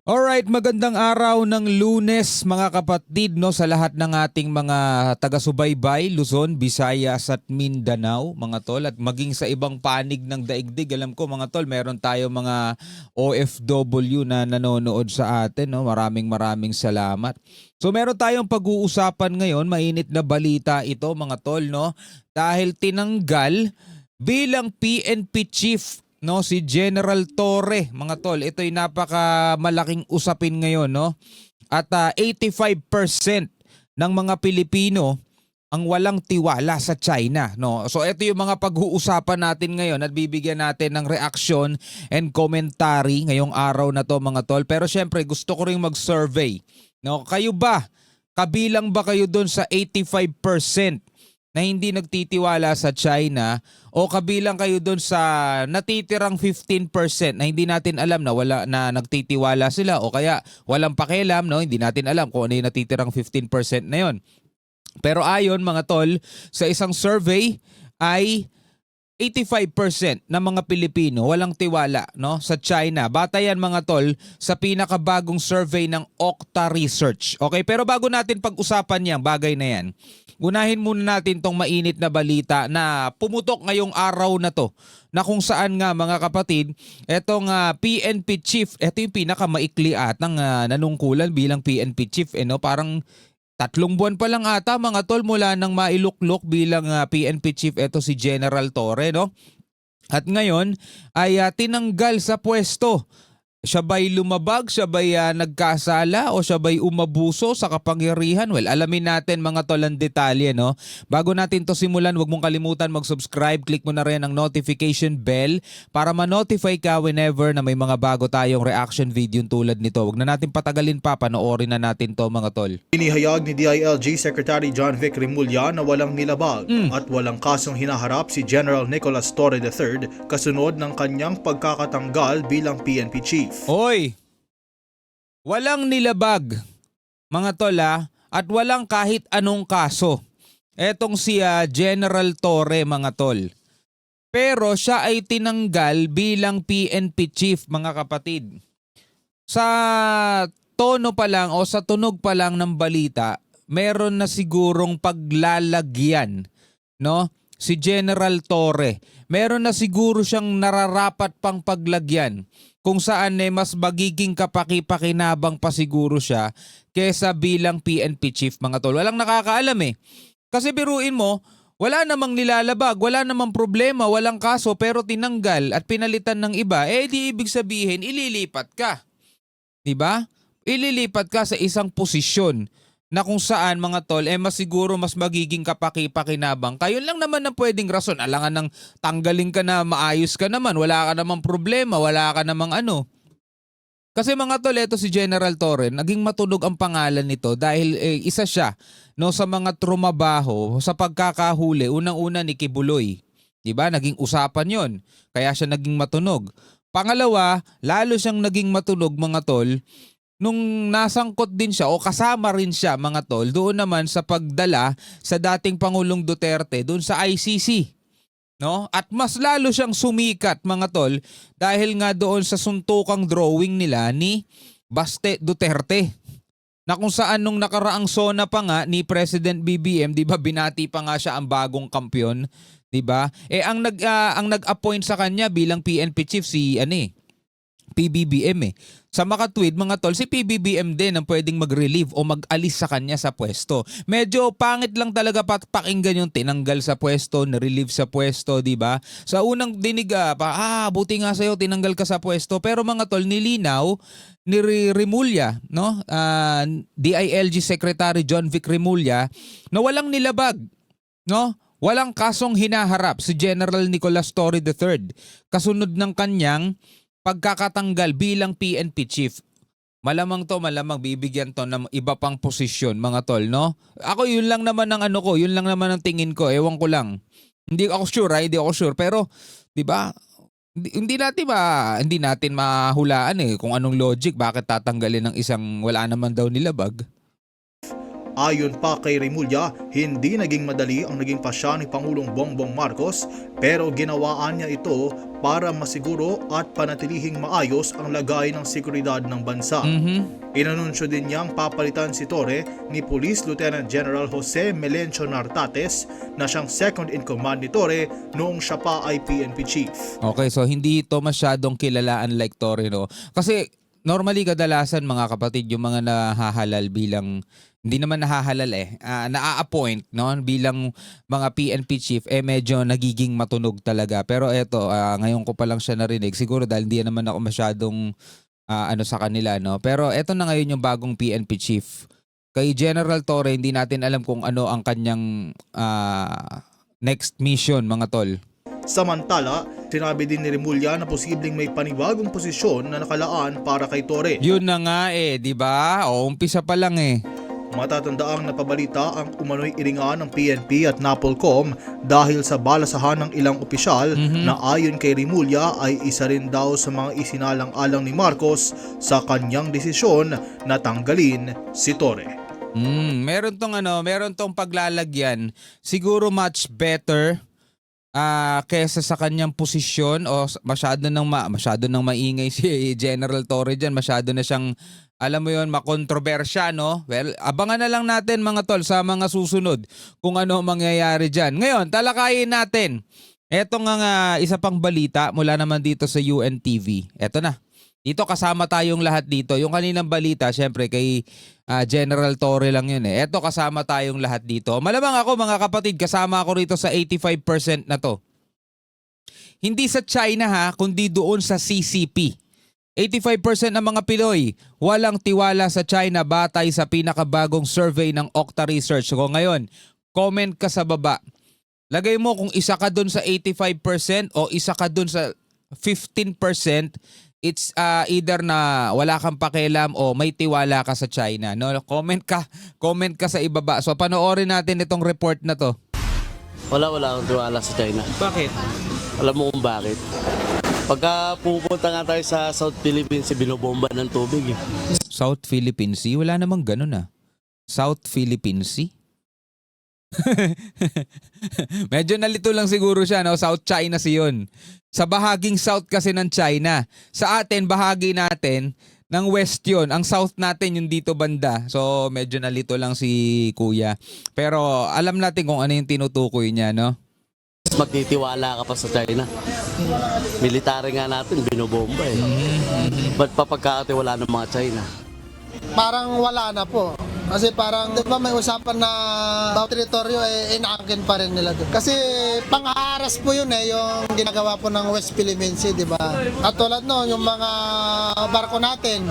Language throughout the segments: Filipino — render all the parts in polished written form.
Alright, magandang araw ng Lunes mga kapatid no sa lahat ng ating mga taga-subaybay, Luzon, Visayas at Mindanao mga tol at maging sa ibang panig ng daigdig. Alam ko mga tol, meron tayo mga OFW na nanonood sa atin no. Maraming salamat. So meron tayong pag-uusapan ngayon, mainit na balita ito mga tol no dahil tinanggal bilang PNP chief no si General Torre mga tol. Ito'y napakamalaking usapin ngayon no. At 85% ng mga Pilipino ang walang tiwala sa China no. So ito yung mga pag-uusapan natin ngayon at bibigyan natin ng reaction and commentary ngayong araw na to mga tol. Pero syempre gusto ko ring mag-survey no. Kayo ba? Kabilang ba kayo doon sa 85% na hindi nagtitiwala sa China o kabilang kayo doon sa natitirang 15% na hindi natin alam na wala na nagtitiwala sila o kaya walang pakialam no, hindi natin alam kung ano yung natitirang 15% na yon. Pero ayon mga tol, sa isang survey ay 85% ng mga Pilipino walang tiwala no sa China. Bata yan mga tol sa pinakabagong survey ng Okta Research. Okay, pero bago natin pag-usapan yang bagay na yan, unahin muna natin tong mainit na balita na pumutok ngayong araw na to na kung saan nga mga kapatid, etong PNP chief, eto yung pinakamaikli atang nanungkulan bilang PNP chief no, parang 3 buwan pa lang ata mga tol mula nang mailuklok bilang PNP chief eto si General Torre no. At ngayon ay tinanggal sa pwesto. Siya ba'y lumabag? Siya ba'y nagkasala? O siya ba'y umabuso sa kapangyarihan? Well, alamin natin mga tol ang detalye no. Bago natin to simulan, huwag mong kalimutan mag-subscribe. Click mo na rin ang notification bell para ma-notify ka whenever na may mga bago tayong reaction video tulad nito. Huwag na natin patagalin pa, panoorin na natin to mga tol. Inihayag ni DILG Secretary John Vic Remulla na walang nilabag at walang kasong hinaharap si General Nicolas Torre III kasunod ng kanyang pagkakatanggal bilang PNP chief. Hoy! Walang nilabag mga tol at walang kahit anong kaso. Etong si General Torre mga tol. Pero siya ay tinanggal bilang PNP chief mga kapatid. Sa tono pa lang o sa tunog pa lang ng balita, meron na sigurong paglalagyan no si General Torre. Meron na siguro siyang nararapat pang paglagyan kung saan mas magiging kapaki-pakinabang pa siguro siya kesa bilang PNP chief mga tol. Walang nakakaalam Kasi biruin mo, wala namang nilalabag, wala namang problema, walang kaso pero tinanggal at pinalitan ng iba, di ibig sabihin ililipat ka. Diba? Ililipat ka sa isang posisyon na kung saan mga tol, mas siguro mas magiging kapaki-pakinabang. Kayo lang naman ang pwedeng rason. Alangan ng tanggalin ka na maayos ka naman. Wala ka namang problema. Wala ka namang ano. Kasi mga tol, ito si General Torre, naging matunog ang pangalan nito dahil isa siya no, sa mga trumabaho sa pagkakahuli. Unang-una ni Kibuloy. Diba? Naging usapan yon. Kaya siya naging matunog. Pangalawa, lalo siyang naging matunog mga tol nung nasangkot din siya o kasama rin siya mga tol doon naman sa pagdala sa dating Pangulong Duterte doon sa ICC. No? At mas lalo siyang sumikat mga tol dahil nga doon sa suntukang drawing nila ni Baste Duterte. Na kung saan nung nakaraang SONA pa nga ni President BBM, 'di ba, binati pa nga siya ang bagong kampyon, 'di ba? Ang nag-appoint sa kanya bilang PNP chief si PBBM Sa makatwid mga tol, si PBBM din ang pwedeng mag-relieve o mag-alis sa kanya sa pwesto. Medyo pangit lang talaga pakinggan yung tinanggal sa pwesto, na-relieve sa pwesto, di ba? Sa unang dinig buti nga sa'yo, tinanggal ka sa pwesto. Pero mga tol, nilinaw ni Remulla, no? DILG Secretary John Vic Remulla, na walang nilabag, no? Walang kasong hinaharap si General Nicolas Torre III kasunod ng kanyang pagkakatanggal bilang PNP chief. Malamang bibigyan to ng iba pang posisyon mga tol no. Ako yun lang naman ang yun lang naman ang tingin ko, ewan ko lang. Hindi ako sure pero 'di ba? Hindi natin mahulaan kung anong logic bakit tatanggalin ng isang wala naman daw nilabag. Ayon pa kay Remulla, hindi naging madali ang naging pasya ni Pangulong Bongbong Marcos pero ginawaan niya ito para masiguro at panatilihing maayos ang lagay ng seguridad ng bansa. Inanunsyo din niyang papalitan si Torre ni Police Lieutenant General Jose Melencio Nartates na siyang second in command ni Torre noong siya pa ay PNP chief. Okay, so hindi ito masyadong kilala unlike Torre, no? Kasi normally kadalasan mga kapatid, yung mga nahahalal bilang, hindi naman nahahalal naa-appoint, no, bilang mga PNP chief, medyo nagiging matunog talaga. Pero eto, ngayon ko pa lang siya narinig. Siguro dahil hindi naman ako masyadong sa kanila, no. Pero eto na ngayon yung bagong PNP chief. Kay General Torre, hindi natin alam kung ano ang kanyang next mission, mga tol. Samantala, sinabi din ni Remulla na posibleng may panibagong posisyon na nakalaan para kay Torre. Yun na nga di ba? O, umpisa pa lang Matatandaang napabalita ang umano'y iringan ng PNP at NAPOLCOM dahil sa balasahan ng ilang opisyal na ayon kay Remulla ay isa rin daw sa mga isinalang-alang ni Marcos sa kanyang desisyon na tanggalin si Torre. Meron tong paglalagyan, siguro much better kesa sa kanyang posisyon, o masyado nang maingay si General Torre diyan, masyado na siyang, alam mo yon, makontrobersya, no? Well, abangan na lang natin mga tol sa mga susunod kung ano mangyayari diyan. Ngayon, talakayin natin eto nga isa pang balita mula naman dito sa UNTV. Eto na. Dito kasama tayong lahat dito. Yung kaninang balita, syempre kay General Torre lang yun Eto, kasama tayong lahat dito. Malamang ako mga kapatid, kasama ako rito sa 85% na to. Hindi sa China kundi doon sa CCP. 85% ng mga Pinoy walang tiwala sa China batay sa pinakabagong survey ng Okta Research. So ngayon, comment ka sa baba. Lagay mo kung isa ka doon sa 85% o isa ka doon sa 15%. It's either na wala kang pakialam o may tiwala ka sa China, no? Comment ka sa ibaba. So panoorin natin itong report na to. Wala akong tiwala sa China. Bakit? Alam mo kung bakit? Pagka pupunta nga tayo sa South Philippines, binobomba ng tubig South Philippine Sea? Wala namang ganun South Philippine Sea? Medyo nalito lang siguro siya, no? South China Sea yun. Sa bahaging south kasi ng China. Sa atin, bahagi natin ng west yun. Ang south natin yung dito banda. So medyo nalito lang si kuya. Pero alam natin kung ano yung tinutukoy niya, no? Magtitiwala ka pa sa China. Military nga natin, binobomba Ba't pa pagkakatiwala ng mga China? Parang wala na po. Kasi parang, di ba may usapan na bawat teritoryo inaangkin pa rin nila doon. Kasi pang-aaras po yun yung ginagawa po ng West Philippine Sea, di ba? At tulad no, yung mga barko natin,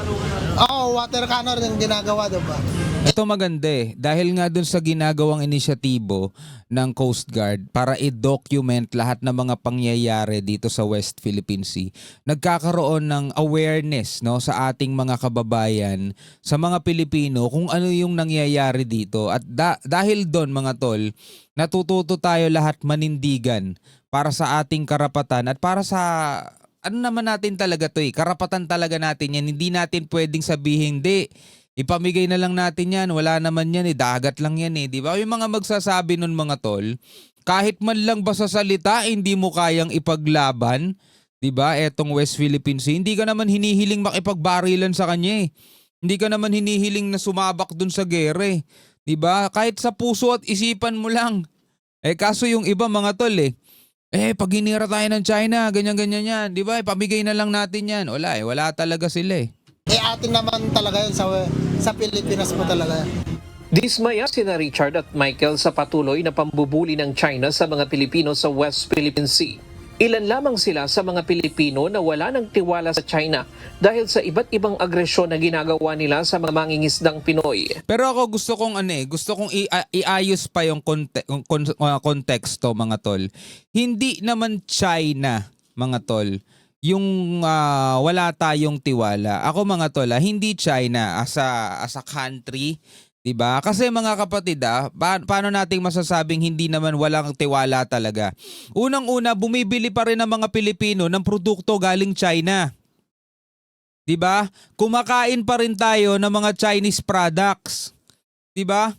water cannon yung ginagawa, di ba? Ito maganda dahil nga dun sa ginagawang inisyatibo ng Coast Guard para i-document lahat ng mga pangyayari dito sa West Philippine Sea, nagkakaroon ng awareness, no, sa ating mga kababayan, sa mga Pilipino kung ano yung nangyayari dito. At dahil doon mga tol, natututo tayo lahat manindigan para sa ating karapatan at para sa ano naman natin talaga to karapatan talaga natin yan. Hindi natin pwedeng sabihin, ipamigay na lang natin yan. Wala naman yan dagat lang yan di ba? Yung mga magsasabi nun mga tol, kahit man lang ba sa salita, hindi mo kayang ipaglaban, di ba? Etong West Philippine Sea, hindi ka naman hinihiling makipagbarilan sa kanya Hindi ka naman hinihiling na sumabak dun sa gere, di ba? Kahit sa puso at isipan mo lang. Kaso yung iba mga tol pag hinira tayo ng China, ganyan-ganyan yan, di ba? Ipamigay na lang natin yan. Wala talaga sila Atin naman talaga yun sa Pilipinas po talaga. Dismaya sina Richard at Michael sa patuloy na pambubuli ng China sa mga Pilipino sa West Philippine Sea. Ilan lamang sila sa mga Pilipino na wala ng tiwala sa China dahil sa iba't ibang agresyon na ginagawa nila sa mga mangingisdang Pinoy. Pero ako gusto kong iayos pa yung konteksto mga tol. Hindi naman China mga tol yung wala tayong tiwala. Ako mga tol, hindi China as a country, 'di ba? Kasi mga kapatid, paano nating masasabing hindi naman walang tiwala talaga? Unang-una, bumibili pa rin ang mga Pilipino ng produkto galing China. 'Di ba? Kumakain pa rin tayo ng mga Chinese products. 'Di ba?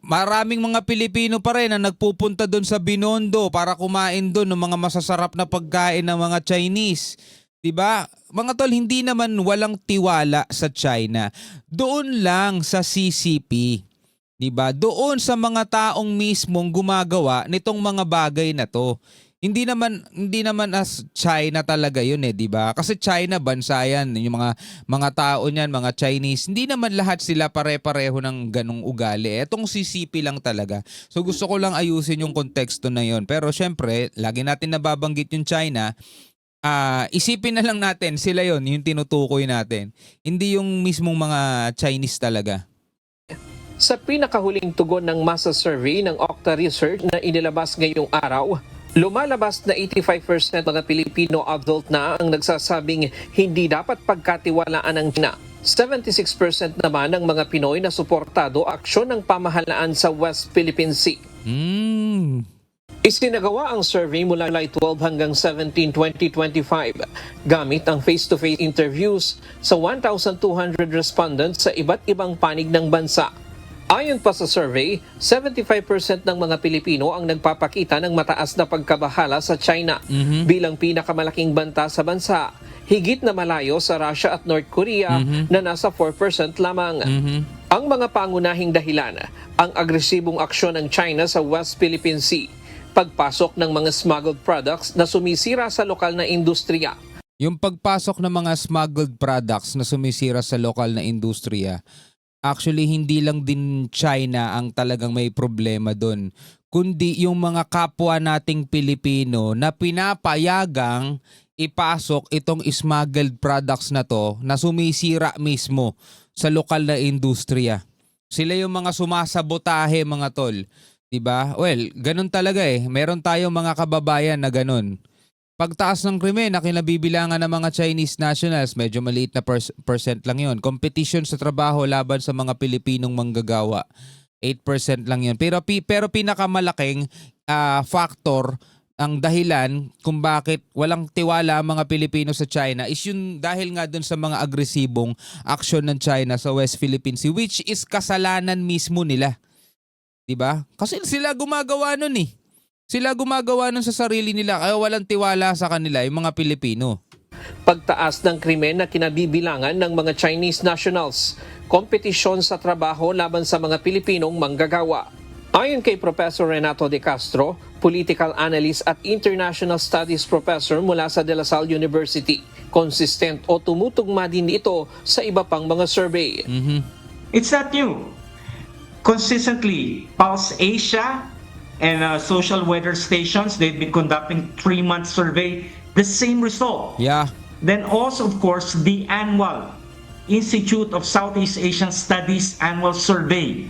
Maraming mga Pilipino pa rin na nagpupunta doon sa Binondo para kumain doon ng mga masasarap na pagkain ng mga Chinese. 'Di ba? Mga tol, hindi naman walang tiwala sa China. Doon lang sa CCP. 'Di ba? Doon sa mga taong mismong gumagawa nitong mga bagay na 'to. Hindi naman as China talaga 'yun 'di ba? Kasi China bansa 'yan, yung mga tao niyan, mga Chinese, hindi naman lahat sila pare-pareho ng ganung ugali. Etong CCP lang talaga. So gusto ko lang ayusin yung konteksto na 'yon. Pero syempre, lagi natin nababanggit yung China. Isipin na lang natin sila 'yon, yung tinutukoy natin. Hindi yung mismong mga Chinese talaga. Sa pinakahuling tugon ng masa survey ng Okta Research na inilabas ngayong araw, lumalabas na 85% mga Pilipino adult na ang nagsasabing hindi dapat pagkatiwalaan ng China. 76% naman ng mga Pinoy na suportado aksyon ng pamahalaan sa West Philippine Sea. Isinagawa ang survey mula July 12 hanggang 17, 2025 gamit ang face-to-face interviews sa 1,200 respondents sa iba't ibang panig ng bansa. Ayon pa sa survey, 75% ng mga Pilipino ang nagpapakita ng mataas na pagkabahala sa China bilang pinakamalaking banta sa bansa, higit na malayo sa Russia at North Korea na nasa 4% lamang. Ang mga pangunahing dahilan, ang agresibong aksyon ng China sa West Philippine Sea, pagpasok ng mga smuggled products na sumisira sa lokal na industriya. Yung pagpasok ng mga smuggled products na sumisira sa lokal na industriya, actually, hindi lang din China ang talagang may problema doon, kundi yung mga kapwa nating Pilipino na pinapayagang ipasok itong smuggled products na to na sumisira mismo sa lokal na industriya. Sila yung mga sumasabotahe, mga tol. 'Di ba? Well, ganun talaga eh. Meron tayong mga kababayan na ganun. Pagtaas ng krimen na kinabibilangan ng mga Chinese nationals, medyo maliit na percent lang yun. Competition sa trabaho laban sa mga Pilipinong manggagawa, 8% lang yun. Pero pinakamalaking factor, ang dahilan kung bakit walang tiwala ang mga Pilipino sa China is yung dahil nga dun sa mga agresibong aksyon ng China sa West Philippine Sea, which is kasalanan mismo nila. 'Di ba? Kasi sila gumagawa nun eh. Sila gumagawa nun sa sarili nila kaya walang tiwala sa kanila yung mga Pilipino. Pagtaas ng krimen na kinabibilangan ng mga Chinese nationals, kompetisyon sa trabaho laban sa mga Pilipinong manggagawa. Ayon kay Professor Renato De Castro, political analyst at international studies professor mula sa De La Salle University, consistent o tumutugma din ito sa iba pang mga survey. It's not new. Consistently, Pulse Asia and social weather stations, they've been conducting 3-month survey, the same result. Yeah. Then also, of course, the annual Institute of Southeast Asian Studies annual survey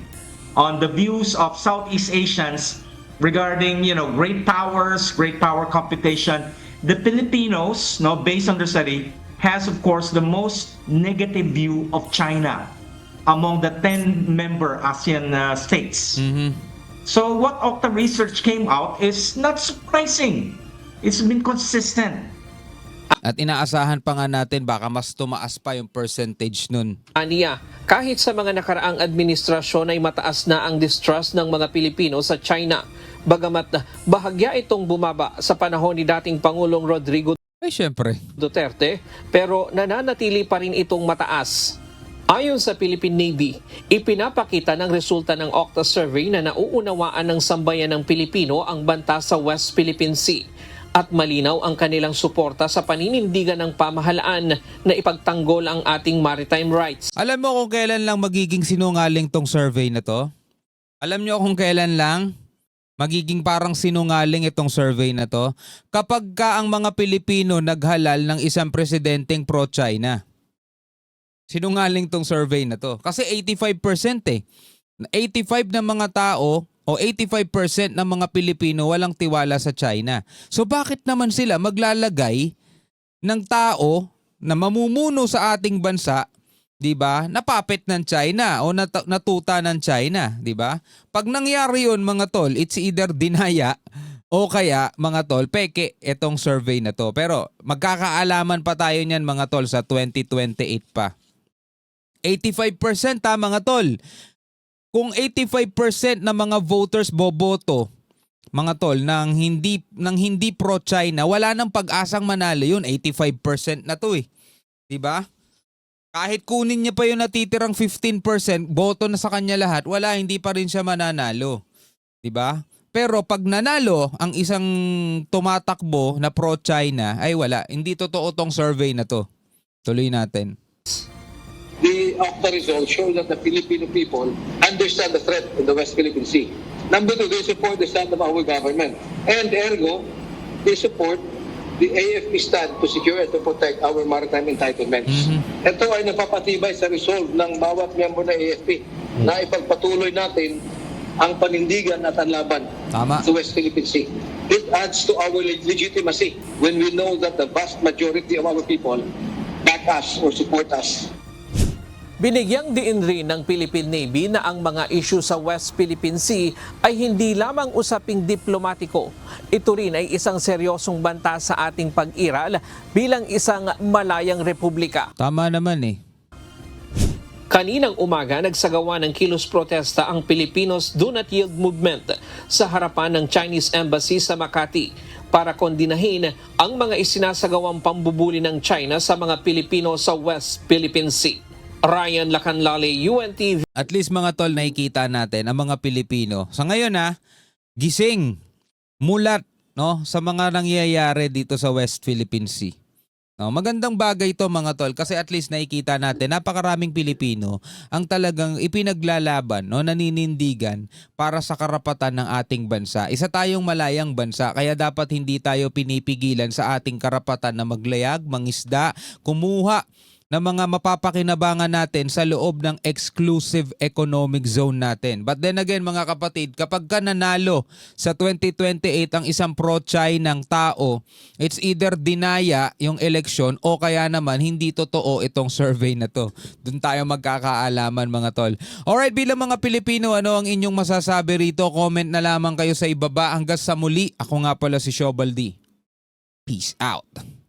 on the views of Southeast Asians regarding, great power competition. The Filipinos, based on the study, has, of course, the most negative view of China among the 10 member ASEAN states. So what Okta research came out is not surprising. It's been consistent. At inaasahan pa nga natin baka mas tumaas pa yung percentage nun. Aniya, kahit sa mga nakaraang administrasyon ay mataas na ang distrust ng mga Pilipino sa China, bagamat bahagya itong bumaba sa panahon ni dating Pangulong Rodrigo Ay syempre. Duterte, pero nananatili pa rin itong mataas. Ayon sa Philippine Navy, ipinapakita ng resulta ng Okta survey na nauunawaan ng sambayan ng Pilipino ang banta sa West Philippine Sea at malinaw ang kanilang suporta sa paninindigan ng pamahalaan na ipagtanggol ang ating maritime rights. Alam mo kung kailan lang magiging sinungaling tong survey na to? Alam nyo kung kailan lang magiging parang sinungaling itong survey na to? Kapag ka ang mga Pilipino naghalal ng isang presidenteng pro-China. Sinungaling tong survey na to. Kasi 85% eh. 85 ng mga tao o 85% ng mga Pilipino walang tiwala sa China. So bakit naman sila maglalagay ng tao na mamumuno sa ating bansa, 'di ba? Napapit ng China o natuta ng China, 'di ba? Pag nangyari 'yun, mga tol, it's either dinaya o kaya, mga tol, peke itong survey na to. Pero magkakaalaman pa tayo niyan, mga tol, sa 2028 pa. 85% mga tol. Kung 85% na mga voters boboto, mga tol, nang hindi pro-China, wala nang pag-asang manalo yun. 85% na to eh. 'Di ba? Kahit kunin niya pa yung natitirang 15%, boto na sa kanya lahat, wala, hindi pa rin siya mananalo. 'Di ba? Pero pag nanalo ang isang tumatakbo na pro-China, ay wala. Hindi totoo tong survey na to. Tuloy natin. The Octa results show that the Filipino people understand the threat in the West Philippine Sea. Number two, they support the stand of our government. And ergo, they support the AFP stand to secure and to protect our maritime entitlements. Ito ay nagpapatibay sa resolve ng bawat miyembro ng AFP na ipagpatuloy natin ang panindigan at ang laban Tama. sa West Philippine Sea. It adds to our legitimacy when we know that the vast majority of our people back us or support us. Binigyang diin rin ng Philippine Navy na ang mga issue sa West Philippine Sea ay hindi lamang usaping diplomatiko. Ito rin ay isang seryosong banta sa ating pag-iral bilang isang malayang republika. Tama naman eh. Kaninang umaga, nagsagawa ng kilos protesta ang Filipinos Do Not Yield Movement sa harapan ng Chinese Embassy sa Makati para kondinahin ang mga isinasagawang pambubuli ng China sa mga Pilipino sa West Philippine Sea. Ryan Lacanlale, UNTV. At least mga tol, nakikita natin ang mga Pilipino. Sa ngayon gising, mulat, no, sa mga nangyayari dito sa West Philippine Sea. No, magandang bagay ito mga tol kasi at least nakikita natin napakaraming Pilipino ang talagang ipinaglalaban, no, naninindigan para sa karapatan ng ating bansa. Isa tayong malayang bansa kaya dapat hindi tayo pinipigilan sa ating karapatan na maglayag, mangisda, kumuha na mga mapapakinabangan natin sa loob ng exclusive economic zone natin. But then again mga kapatid, kapag ka nanalo sa 2028 ang isang pro-Chinang tao, it's either dinaya yung eleksyon o kaya naman hindi totoo itong survey na to. Doon tayo magkakaalaman mga tol. Alright, bilang mga Pilipino, ano ang inyong masasabi rito? Comment na lamang kayo sa ibaba. Hanggang sa muli, ako nga pala si Shobaldi. Peace out.